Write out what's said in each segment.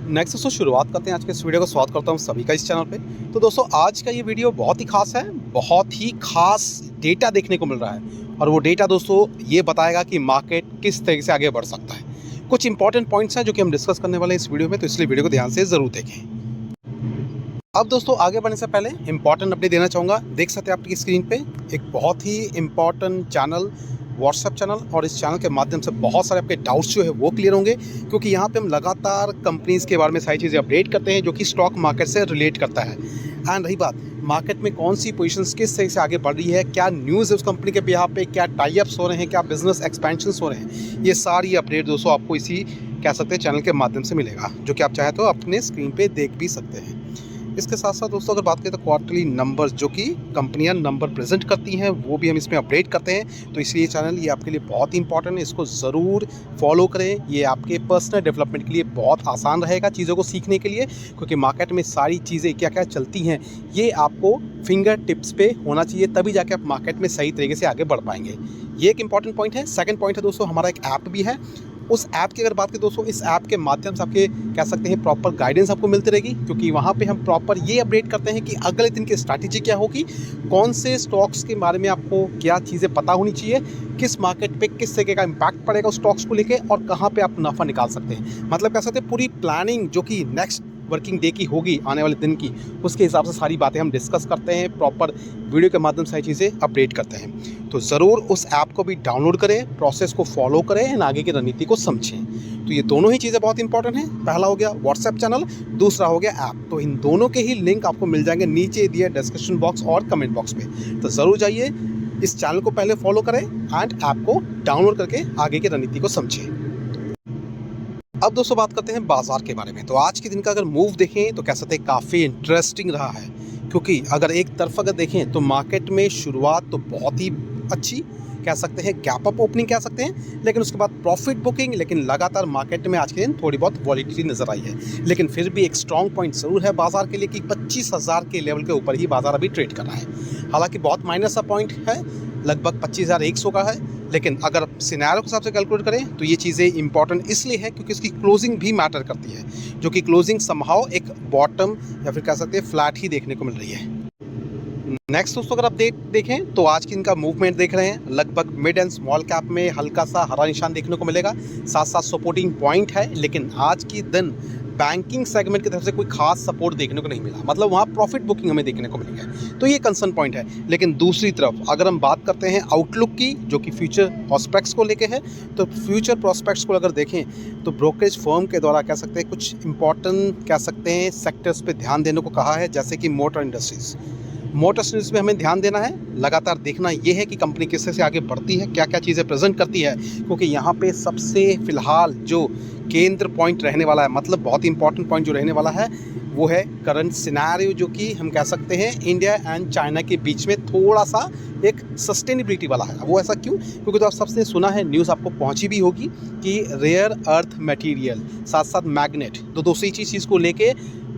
Next दोस्तों शुरुआत करते हैं आज के इस वीडियो को। स्वागत करता हूं सभी का इस चैनल पे। तो दोस्तों आज का ये वीडियो बहुत ही खास है, बहुत ही खास डेटा देखने को मिल रहा है और वो डेटा दोस्तों ये बताएगा कि मार्केट किस तरीके से आगे बढ़ सकता है। कुछ इंपॉर्टेंट पॉइंट्स हैं जो कि हम डिस्कस करने वाले हैं इस वीडियो में, तो इसलिए वीडियो को ध्यान से ज़रूर देखें। अब दोस्तों आगे बढ़ने से पहले इंपॉर्टेंट अपडेट देना चाहूँगा। देख सकते हैं आपकी स्क्रीन पे एक बहुत ही इंपॉर्टेंट चैनल, व्हाट्सएप चैनल, और इस चैनल के माध्यम से बहुत सारे आपके डाउट्स जो है वो क्लियर होंगे, क्योंकि यहाँ पे हम लगातार कंपनीज़ के बारे में सारी चीज़ें अपडेट करते हैं जो कि स्टॉक मार्केट से रिलेट करता है। एंड रही बात मार्केट में कौन सी पोजीशंस किस तरह से आगे बढ़ रही है, क्या न्यूज़ है उस कंपनी के बिहाफ पे, क्या टाई अप्स हो रहे हैं, क्या बिजनेस एक्सपेंशंस हो रहे हैं, ये सारी अपडेट दोस्तों आपको इसी कह सकते हैं चैनल के माध्यम से मिलेगा, जो कि आप चाहे तो अपने स्क्रीन पे देख भी सकते हैं। इसके साथ साथ दोस्तों अगर बात करें तो क्वार्टरली नंबर्स जो कि कंपनियां नंबर प्रेजेंट करती हैं वो भी हम इसमें अपडेट करते हैं। तो इसलिए चैनल ये आपके लिए बहुत ही इंपॉर्टेंट है, इसको ज़रूर फॉलो करें। ये आपके पर्सनल डेवलपमेंट के लिए बहुत आसान रहेगा चीज़ों को सीखने के लिए, क्योंकि मार्केट में सारी चीज़ें क्या क्या चलती हैं ये आपको फिंगर टिप्स पे होना चाहिए, तभी जाके आप मार्केट में सही तरीके से आगे बढ़ पाएंगे। ये एक इंपॉर्टेंट पॉइंट है। सेकंड पॉइंट है दोस्तों हमारा एक ऐप भी है। उस ऐप की अगर बात करें दोस्तों, इस ऐप के माध्यम से आपके कह सकते हैं प्रॉपर गाइडेंस आपको मिलती रहेगी, क्योंकि वहाँ पे हम प्रॉपर ये अपडेट करते हैं कि अगले दिन की स्ट्रैटेजी क्या होगी, कौन से स्टॉक्स के बारे में आपको क्या चीज़ें पता होनी चाहिए, किस मार्केट पे किस तरीके का इम्पैक्ट पड़ेगा उस स्टॉक्स को लेके, और कहाँ पे आप मुनाफा निकाल सकते हैं। मतलब कह सकते हैं पूरी प्लानिंग जो कि नेक्स्ट वर्किंग डे की होगी आने वाले दिन की, उसके हिसाब से सारी बातें हम डिस्कस करते हैं, प्रॉपर वीडियो के माध्यम से सारी चीज़ें अपडेट करते हैं। तो ज़रूर उस ऐप को भी डाउनलोड करें, प्रोसेस को फॉलो करें एंड आगे की रणनीति को समझें। तो ये दोनों ही चीज़ें बहुत इंपॉर्टेंट हैं। पहला हो गया व्हाट्सएप चैनल, दूसरा हो गया ऐप। तो इन दोनों के ही लिंक आपको मिल जाएंगे नीचे दिए डिस्क्रिप्शन बॉक्स और कमेंट बॉक्स में। तो ज़रूर जाइए, इस चैनल को पहले फॉलो करें एंड ऐप को डाउनलोड करके आगे की रणनीति को समझें। अब दोस्तों बात करते हैं बाजार के बारे में। तो आज के दिन का अगर मूव देखें तो कह सकते हैं काफ़ी इंटरेस्टिंग रहा है, क्योंकि अगर एक तरफ अगर देखें तो मार्केट में शुरुआत तो बहुत ही अच्छी कह सकते हैं, गैप अप ओपनिंग कह सकते हैं, लेकिन उसके बाद प्रॉफिट बुकिंग, लेकिन लगातार मार्केट में आज के दिन थोड़ी बहुत वॉलिटिलिटी नजर आई है। लेकिन फिर भी एक स्ट्रॉन्ग पॉइंट ज़रूर है बाजार के लिए कि 25,000 के लेवल के ऊपर ही बाजार अभी ट्रेड कर रहा है। हालांकि बहुत माइनस सा पॉइंट है, लगभग 25,100 का है, लेकिन अगर सिनेरियो के हिसाब से कैलकुलेट करें तो ये चीज़ें इंपॉर्टेंट इसलिए है क्योंकि इसकी क्लोजिंग भी मैटर करती है, जो कि क्लोजिंग समहाउ एक बॉटम या फिर कह सकते हैं फ्लैट ही देखने को मिल रही है। नेक्स्ट दोस्तों अगर आप देखें तो आज की इनका मूवमेंट देख रहे हैं, लगभग मिड एंड स्मॉल कैप में हल्का सा हरा निशान देखने को मिलेगा, साथ साथ सपोर्टिंग पॉइंट है, लेकिन आज की दिन बैंकिंग सेगमेंट की तरफ से कोई खास सपोर्ट देखने को नहीं मिला, मतलब वहाँ प्रॉफिट बुकिंग हमें देखने को मिली है। तो ये कंसर्न पॉइंट है। लेकिन दूसरी तरफ अगर हम बात करते हैं आउटलुक की, जो कि फ्यूचर प्रॉस्पेक्ट्स को लेके है, तो फ्यूचर प्रॉस्पेक्ट्स को अगर देखें तो ब्रोकरेज फर्म के द्वारा कह सकते हैं कुछ इंपॉर्टेंट कह सकते हैं सेक्टर्स पे ध्यान देने को कहा है, जैसे कि मोटर इंडस्ट्रीज़ में हमें ध्यान देना है। लगातार देखना ये है कि कंपनी किस तरह से आगे बढ़ती है, क्या क्या चीज़ें प्रेजेंट करती है, क्योंकि यहाँ पे सबसे फ़िलहाल जो केंद्र पॉइंट रहने वाला है, मतलब बहुत ही इंपॉर्टेंट पॉइंट जो रहने वाला है वो है करंट सिनेरियो, जो कि हम कह सकते हैं इंडिया एंड चाइना के बीच में थोड़ा सा एक सस्टेनेबिलिटी वाला है। वो ऐसा क्यों? क्योंकि तो आप सबसे सुना है, न्यूज़ आपको पहुंची भी होगी कि रेयर अर्थ मटेरियल साथ साथ मैग्नेट, तो दूसरी चीज़ को लेके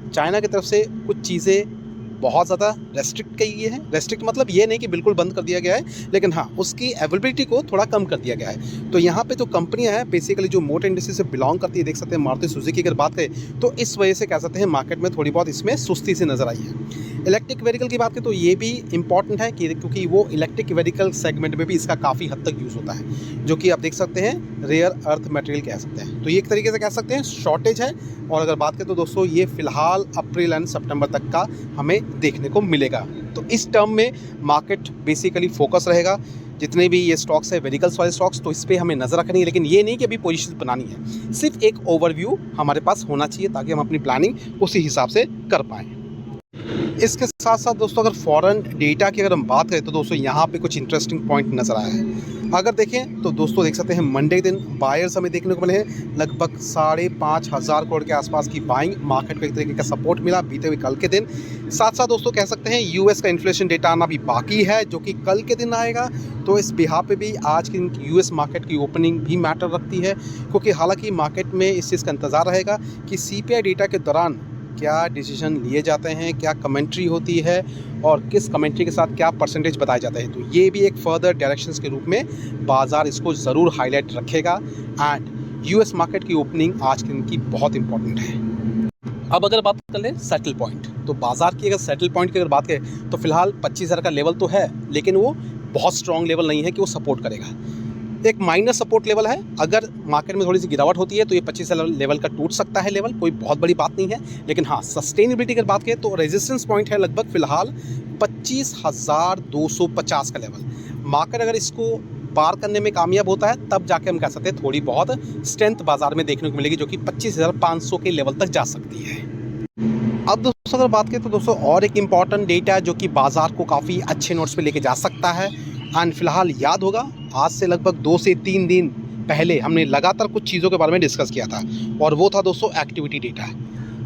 चाइना की तरफ से कुछ चीज़ें बहुत ज़्यादा रेस्ट्रिक्ट की गई है। रेस्ट्रिक्ट मतलब ये नहीं कि बिल्कुल बंद कर दिया गया है, लेकिन हाँ उसकी अवेलेबिलिटी को थोड़ा कम कर दिया गया है। तो यहाँ पे जो कंपनियां हैं बेसिकली जो मोटर इंडस्ट्री से बिलोंग करती है, देख सकते हैं मारुति सुजुकी की अगर बात करें तो इस वजह से कह सकते हैं मार्केट में थोड़ी बहुत इसमें सुस्ती से नज़र आई है। इलेक्ट्रिक व्हीकल की बात करें तो ये भी इंपॉर्टेंट है कि क्योंकि वो इलेक्ट्रिक व्हीकल सेगमेंट में भी इसका काफ़ी हद तक यूज़ होता है, जो कि आप देख सकते हैं रेयर अर्थ मटेरियल कह सकते हैं। तो ये एक तरीके से कह सकते हैं शॉर्टेज है। और अगर बात करें तो दोस्तों ये फ़िलहाल अप्रैल एंड सितंबर तक का हमें देखने को मिलेगा। तो इस टर्म में मार्केट बेसिकली फोकस रहेगा, जितने भी ये स्टॉक्स है व्हीकल्स वाले स्टॉक्स, तो इस पर हमें नज़र रखनी है। लेकिन ये नहीं कि अभी पोजीशन बनानी है, सिर्फ एक ओवरव्यू हमारे पास होना चाहिए ताकि हम अपनी प्लानिंग उसी हिसाब से कर पाएँ। इसके साथ साथ दोस्तों अगर फॉरेन डेटा की अगर हम बात करें तो दोस्तों यहाँ पे कुछ इंटरेस्टिंग पॉइंट नज़र आया है। अगर देखें तो दोस्तों देख सकते हैं मंडे के दिन बायर्स हमें देखने को मिले हैं, लगभग 5,500 करोड़ के आसपास की बाइंग, मार्केट को एक तरीके का सपोर्ट मिला बीते हुए कल के दिन। साथ साथ दोस्तों कह सकते हैं यूएस का इन्फ्लेशन डेटा आना भी बाकी है, जो कि कल के दिन आएगा। तो इस बिहार पे भी आज के दिन की यूएस मार्केट की ओपनिंग भी मैटर रखती है, क्योंकि हालांकि मार्केट में इस चीज़ का इंतज़ार रहेगा कि सीपीआई डेटा के दौरान क्या डिसीजन लिए जाते हैं, क्या कमेंट्री होती है और किस कमेंट्री के साथ क्या परसेंटेज बताए जाते हैं। तो ये भी एक फर्दर डायरेक्शंस के रूप में बाजार इसको ज़रूर हाईलाइट रखेगा। एंड यूएस मार्केट की ओपनिंग आज के दिन की बहुत इंपॉर्टेंट है। अब अगर बात कर लें सेटल पॉइंट, तो बाज़ार की अगर सेटल पॉइंट की अगर बात करें तो फिलहाल 25,000 का लेवल तो है, लेकिन वो बहुत स्ट्रॉन्ग लेवल नहीं है कि वो सपोर्ट करेगा। एक माइनर सपोर्ट लेवल है, अगर मार्केट में थोड़ी सी गिरावट होती है तो ये 25,000 लेवल का टूट सकता है लेवल, कोई बहुत बड़ी बात नहीं है। लेकिन हाँ, सस्टेनेबिलिटी की अगर बात करें तो रेजिस्टेंस पॉइंट है लगभग फिलहाल 25,250 का लेवल। मार्केट अगर इसको पार करने में कामयाब होता है तब जाके हम कह सकते हैं थोड़ी बहुत स्ट्रेंथ बाजार में देखने को मिलेगी, जो कि 25,500 के लेवल तक जा सकती है। अब दोस्तों अगर बात करें तो दोस्तों और एक इम्पॉर्टेंट डेटा जो कि बाजार को काफ़ी अच्छे नोट्स पे लेके जा सकता है, एंड फिलहाल याद होगा आज से लगभग 2 से 3 दिन पहले हमने लगातार कुछ चीज़ों के बारे में डिस्कस किया था, और वो था दोस्तों एक्टिविटी डेटा।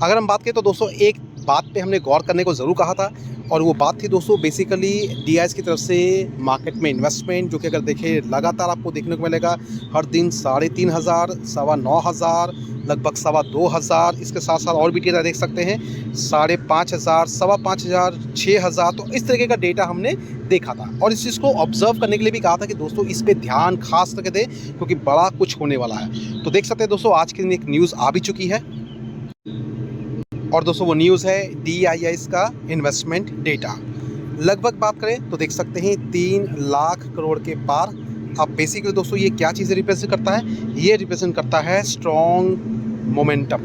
अगर हम बात करें तो दोस्तों एक बात पे हमने गौर करने को ज़रूर कहा था, और वो बात थी दोस्तों बेसिकली DIs की तरफ से मार्केट में इन्वेस्टमेंट, जो कि अगर देखें लगातार आपको देखने को मिलेगा हर दिन 3,500, 9,500, लगभग 2,500, इसके साथ साथ और भी डेटा देख सकते हैं 5,500, 5,500, 6,000। तो इस तरीके का डेटा हमने देखा था, और इस चीज़ को ऑब्जर्व करने के लिए भी कहा था कि दोस्तों इस पे ध्यान खास करके दें, क्योंकि बड़ा कुछ होने वाला है। तो देख सकते हैं दोस्तों आज के दिन एक न्यूज़ आ भी चुकी है, और दोस्तों वो न्यूज़ है DIIs का इन्वेस्टमेंट डेटा। लगभग बात करें तो देख सकते हैं 3 लाख करोड़ के पार। अब बेसिकली दोस्तों ये क्या चीज़ें रिप्रेजेंट करता है? ये रिप्रेजेंट करता है स्ट्रॉन्ग मोमेंटम।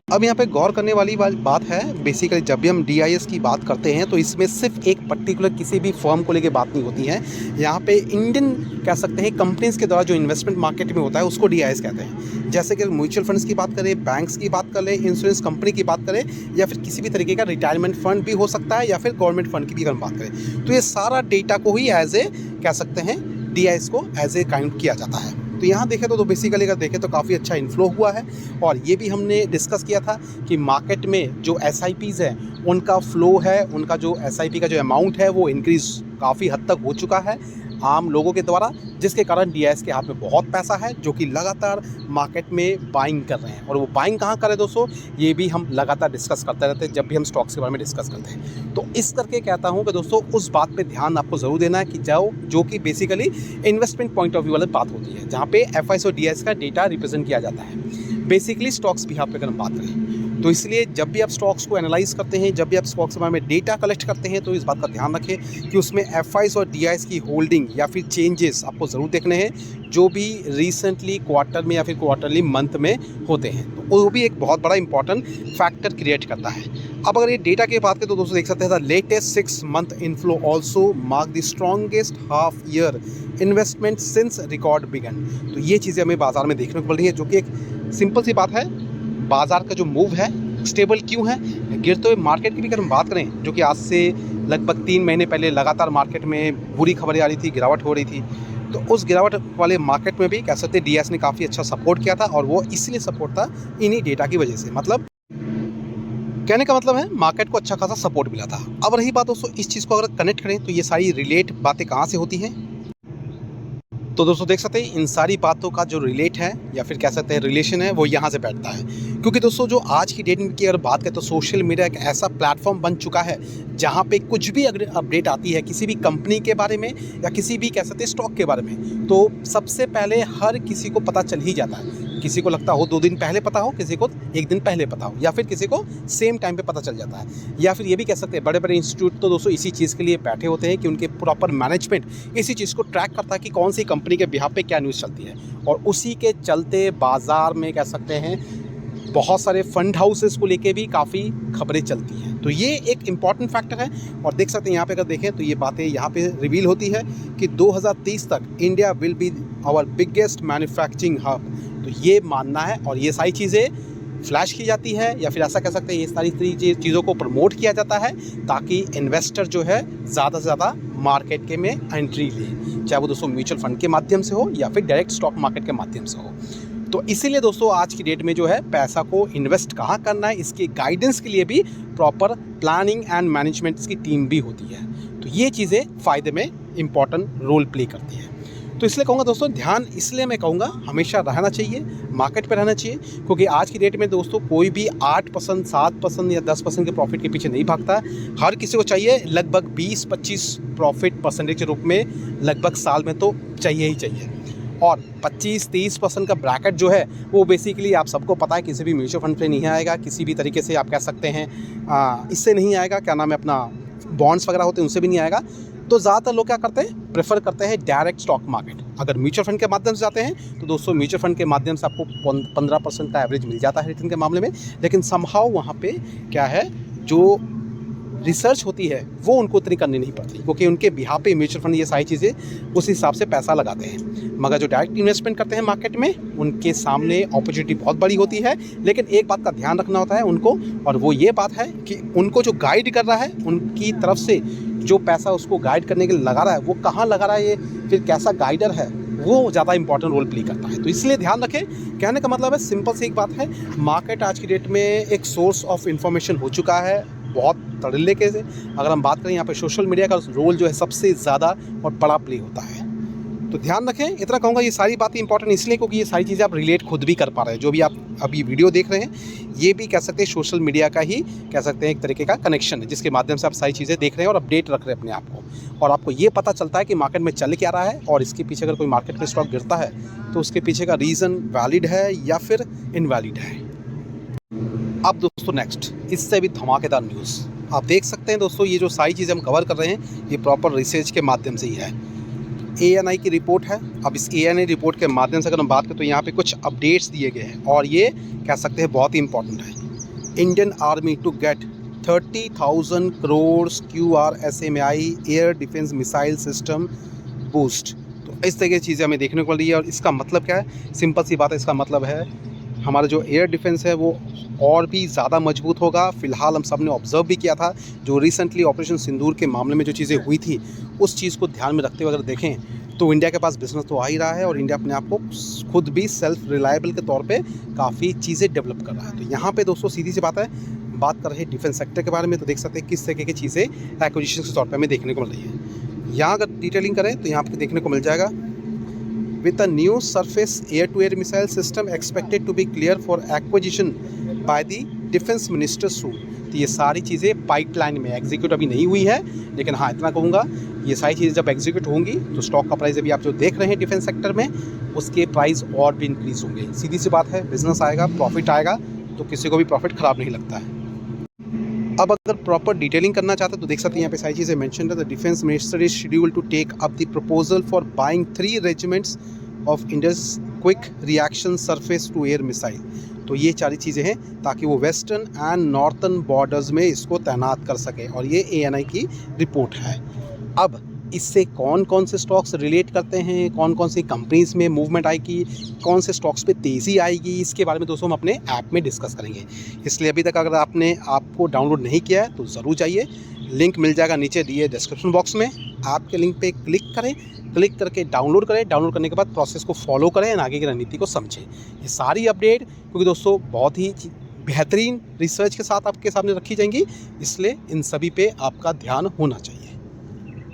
अब यहाँ पे गौर करने वाली बात है, बेसिकली जब भी हम DIs की बात करते हैं तो इसमें सिर्फ एक पर्टिकुलर किसी भी फर्म को लेके बात नहीं होती है। यहाँ पे इंडियन कह सकते हैं कंपनीज़ के द्वारा जो इन्वेस्टमेंट मार्केट में होता है उसको DIs कहते हैं। जैसे कि म्यूचुअल फंड्स की बात करें, बैंक्स की बात करें, इंश्योरेंस कंपनी की बात करें, या फिर किसी भी तरीके का रिटायरमेंट फंड भी हो सकता है, या फिर गवर्नमेंट फंड की भी अगर हम बात करें, तो ये सारा डेटा को ही एज ए कह सकते हैं DIs को एज ए काउंट किया जाता है। तो यहाँ देखें तो बेसिकली अगर देखें तो काफ़ी अच्छा इन्फ्लो हुआ है, और ये भी हमने डिस्कस किया था कि मार्केट में जो SIPs हैं उनका फ्लो है, उनका जो SIP का जो अमाउंट है वो इंक्रीज़ काफ़ी हद तक हो चुका है आम लोगों के द्वारा, जिसके कारण DIs के हाथ में बहुत पैसा है जो कि लगातार मार्केट में बाइंग कर रहे हैं। और वो बाइंग कहाँ करें दोस्तों, ये भी हम लगातार डिस्कस करते रहते हैं जब भी हम स्टॉक्स के बारे में डिस्कस करते हैं। तो इस करके कहता हूँ कि दोस्तों उस बात पे ध्यान आपको ज़रूर देना है कि जो कि basically investment point of view वाली बात होती है, जहाँ पे FIs और DIs का डेटा रिप्रेजेंट किया जाता है बेसिकली स्टॉक्स भी यहाँ पे अगर हम बात करें। तो इसलिए जब भी आप स्टॉक्स को एनालाइज करते हैं, जब भी आप स्टॉक्स के बारे में डेटा कलेक्ट करते हैं, तो इस बात का ध्यान रखें कि उसमें FIs और DIs की होल्डिंग या फिर चेंजेस आपको ज़रूर देखने हैं, जो भी रिसेंटली क्वार्टर में या फिर क्वार्टरली मंथ में होते हैं। तो वो भी एक बहुत बड़ा इंपॉर्टेंट फैक्टर क्रिएट करता है। अब अगर ये डेटा की बात करें तो दोस्तों देख सकते हैं latest 6 month inflow also mark the strongest half year investment since record began. तो ये चीज़ें हमें बाजार में देखने को मिल रही है, जो कि एक सिंपल सी बात है। बाजार का जो मूव है स्टेबल क्यों है? गिरते हुए मार्केट की भी अगर हम बात करें, जो कि आज से लगभग 3 महीने पहले लगातार मार्केट में बुरी खबरें आ रही थी, गिरावट हो रही थी, तो उस गिरावट वाले मार्केट में भी कह सकते हैं DIs ने काफ़ी अच्छा सपोर्ट किया था, और वो इसलिए सपोर्ट था इन्हीं डेटा की वजह से। मतलब कहने का मतलब है मार्केट को अच्छा खासा सपोर्ट मिला था। अब रही बात दोस्तों इस चीज़ को अगर कनेक्ट करें तो ये सारी रिलेट बातें कहाँ से होती हैं? तो दोस्तों देख सकते हैं इन सारी बातों का जो रिलेट है या फिर कह सकते हैं रिलेशन है, वो यहाँ से बैठता है। क्योंकि दोस्तों जो आज की डेट की अगर बात करें तो सोशल मीडिया एक ऐसा प्लेटफॉर्म बन चुका है जहाँ पे कुछ भी अगर अपडेट आती है किसी भी कंपनी के बारे में या किसी भी कह सकते हैं स्टॉक के बारे में, तो सबसे पहले हर किसी को पता चल ही जाता है। किसी को लगता हो 2 दिन पहले पता हो, किसी को 1 दिन पहले पता हो, या फिर किसी को सेम टाइम पे पता चल जाता है। या फिर ये भी कह सकते हैं बड़े बड़े इंस्टीट्यूट तो दोस्तों इसी चीज़ के लिए बैठे होते हैं कि उनके प्रॉपर मैनेजमेंट इसी चीज़ को ट्रैक करता है कि कौन सी कंपनी के बिहाफ पे क्या न्यूज़ चलती है, और उसी के चलते बाज़ार में कह सकते हैं बहुत सारे फंड हाउसेस को लेके भी काफ़ी खबरें चलती हैं। तो ये एक इम्पॉर्टेंट फैक्टर है, और देख सकते हैं यहाँ पे अगर देखें तो ये बातें यहाँ पे रिवील होती है कि 2030 तक India will be our biggest manufacturing hub. तो ये मानना है, और ये सारी चीज़ें फ्लैश की जाती है, या फिर ऐसा कह सकते हैं ये सारी चीज़ों को प्रमोट किया जाता है ताकि इन्वेस्टर जो है ज़्यादा से ज़्यादा मार्केट के में एंट्री ले, चाहे वो दोस्तों म्यूचुअल फंड के माध्यम से हो या फिर डायरेक्ट स्टॉक मार्केट के माध्यम से हो। तो इसीलिए दोस्तों आज की डेट में जो है पैसा को इन्वेस्ट कहाँ करना है, इसके गाइडेंस के लिए भी प्रॉपर प्लानिंग एंड मैनेजमेंट की टीम भी होती है। तो ये चीज़ें फ़ायदे में इम्पॉर्टेंट रोल प्ले करती है। तो इसलिए कहूँगा दोस्तों ध्यान इसलिए मैं कहूँगा हमेशा रहना चाहिए, मार्केट पे रहना चाहिए, क्योंकि आज की डेट में दोस्तों कोई भी 8%, 7% या 10% के प्रॉफिट के पीछे नहीं भागता। हर किसी को चाहिए लगभग 20-25 प्रॉफिट परसेंटेज के रूप में लगभग साल में तो चाहिए ही चाहिए। और 25-30% का ब्रैकेट जो है वो बेसिकली आप सबको पता है किसी भी म्यूचुअल फंड पे नहीं आएगा, किसी भी तरीके से आप कह सकते हैं इससे नहीं आएगा, क्या नाम है अपना बॉन्ड्स वगैरह होते हैं उनसे भी नहीं आएगा। तो ज़्यादातर लोग क्या करते हैं, प्रेफर करते हैं डायरेक्ट स्टॉक मार्केट। अगर म्यूचुअल फंड के माध्यम से जाते हैं तो दोस्तों म्यूचुअल फंड के माध्यम से आपको 15% का एवरेज मिल जाता है रिटर्न के मामले में, लेकिन समहाउ वहाँ पे क्या है, जो रिसर्च होती है वो उनको उतनी करनी नहीं पड़ती, क्योंकि उनके बिहाफ पे म्यूचुअल फंड ये सारी चीज़ें उस हिसाब से पैसा लगाते हैं। मगर जो डायरेक्ट इन्वेस्टमेंट करते हैं मार्केट में, उनके सामने अपॉर्चुनिटी बहुत बड़ी होती है, लेकिन एक बात का ध्यान रखना होता है उनको, और वो ये बात है कि उनको जो गाइड कर रहा है उनकी तरफ से जो पैसा उसको गाइड करने के लिए लगा रहा है वो कहाँ लगा रहा है, ये फिर कैसा गाइडर है, वो ज़्यादा इंपॉर्टेंट रोल प्ले करता है। तो इसलिए ध्यान रखें। कहने का मतलब है सिंपल सी एक बात है, मार्केट आज की डेट में एक सोर्स ऑफ इंफॉर्मेशन हो चुका है बहुत तरीके से। अगर हम बात करें यहाँ पे सोशल मीडिया का रोल जो है सबसे ज़्यादा और बड़ा प्ले होता है। तो ध्यान रखें, इतना कहूँगा ये सारी बातें इंपॉर्टेंट इसलिए क्योंकि ये सारी चीज़ें आप रिलेट खुद भी कर पा रहे हैं। जो भी आप अभी वीडियो देख रहे हैं ये भी कह सकते हैं सोशल मीडिया का ही कह सकते हैं एक तरीके का कनेक्शन है, जिसके माध्यम से आप सारी चीज़ें देख रहे हैं और अपडेट रख रहे हैं अपने आप को, और आपको ये पता चलता है कि मार्केट में चल क्या रहा है, और इसके पीछे अगर कोई मार्केट में स्टॉक गिरता है तो उसके पीछे का रीज़न वैलिड है या फिर इनवैलिड है। अब दोस्तों नेक्स्ट इससे भी धमाकेदार न्यूज़ आप देख सकते हैं दोस्तों, ये जो सारी चीज़ें हम कवर कर रहे हैं ये प्रॉपर रिसर्च के माध्यम से ही है। ANI की रिपोर्ट है। अब इस ANI रिपोर्ट के माध्यम से अगर हम बात करें तो यहाँ पे कुछ अपडेट्स दिए गए हैं और ये कह सकते हैं बहुत ही इंपॉर्टेंट है। Indian army to get 30,000 crore QRSAMI air defence missile system boost. तो इस तरह की चीज़ें हमें देखने को मिल रही है, और इसका मतलब क्या है, सिंपल सी बात है, इसका मतलब है हमारा जो एयर डिफेंस है वो और भी ज़्यादा मजबूत होगा। फ़िलहाल हम सब ने ऑब्ज़र्व भी किया था जो रिसेंटली ऑपरेशन सिंदूर के मामले में जो चीज़ें हुई थी, उस चीज़ को ध्यान में रखते हुए अगर देखें तो इंडिया के पास बिजनेस तो आ ही रहा है, और इंडिया अपने आप को खुद भी सेल्फ रिलायबल के तौर पे काफ़ी चीज़ें डेवलप कर रहा है। तो यहाँ पे दोस्तों सीधी सी बात है, बात कर रहे हैं डिफेंस सेक्टर के बारे में, तो देख सकते हैं किस तरह की चीज़ें एक्विजिशन के तौर पर हमें देखने को मिल रही है। यहाँ अगर डिटेलिंग करें तो यहाँ पर देखने को मिल जाएगा, with a new surface air-to-air missile system expected to be clear for acquisition by the defense minister soon। तो ये सारी चीज़ें पाइपलाइन में एग्जीक्यूट अभी नहीं हुई है, लेकिन हाँ इतना कहूँगा ये सारी चीज़ें जब एग्जीक्यूट होंगी तो स्टॉक का प्राइस अभी आप जो देख रहे हैं डिफेंस सेक्टर में उसके प्राइस और भी इंक्रीज होंगे। सीधी सी बात है, बिजनेस आएगा, प्रॉफिट आएगा, तो किसी को भी प्रॉफिट ख़राब नहीं लगता है। अब अगर प्रॉपर डिटेलिंग करना चाहते हैं तो देख सकते हैं यहाँ पे सारी चीज़ें मेंशन है। The defence minister is schedule to take up the proposal for buying 3 regiments of India's quick reaction surface to air missile. तो ये सारी चीज़ें हैं ताकि वो वेस्टर्न एंड नॉर्थर्न बॉर्डर्स में इसको तैनात कर सके, और ये ANI की रिपोर्ट है। अब इससे कौन कौन से स्टॉक्स रिलेट करते हैं, कौन कौन सी कंपनीज में मूवमेंट आएगी, कौन से स्टॉक्स पे तेज़ी आएगी, इसके बारे में दोस्तों हम अपने ऐप में डिस्कस करेंगे। इसलिए अभी तक अगर आपने ऐप को डाउनलोड नहीं किया है तो ज़रूर जाइए, लिंक मिल जाएगा नीचे दिए डिस्क्रिप्शन बॉक्स में। ऐप के लिंक पे क्लिक करें, क्लिक करके डाउनलोड करें, डाउनलोड करने के बाद प्रोसेस को फॉलो करें और आगे की रणनीति को समझें। ये सारी अपडेट क्योंकि दोस्तों बहुत ही बेहतरीन रिसर्च के साथ आपके सामने रखी जाएंगी, इसलिए इन सभी पे आपका ध्यान होना चाहिए।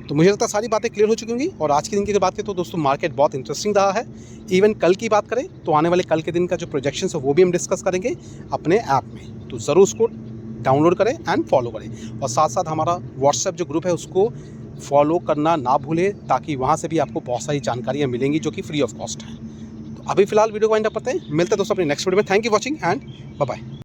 तो मुझे लगता है सारी बातें क्लियर हो चुकी होंगी। और आज के दिन की बात करें तो दोस्तों मार्केट बहुत इंटरेस्टिंग रहा है। इवन कल की बात करें तो आने वाले कल के दिन का जो प्रोजेक्शंस है वो भी हम डिस्कस करेंगे अपने ऐप में, तो ज़रूर उसको डाउनलोड करें एंड फॉलो करें। और साथ साथ हमारा व्हाट्सएप जो ग्रुप है उसको फॉलो करना ना भूलें, ताकि वहाँ से भी आपको बहुत सारी जानकारियाँ मिलेंगी जो कि फ्री ऑफ कॉस्ट है। तो अभी फिलहाल वीडियो को वाइंड अप करते हैं, मिलते हैं दोस्तों अपने नेक्स्ट वीडियो में। Thank you watching and bye bye.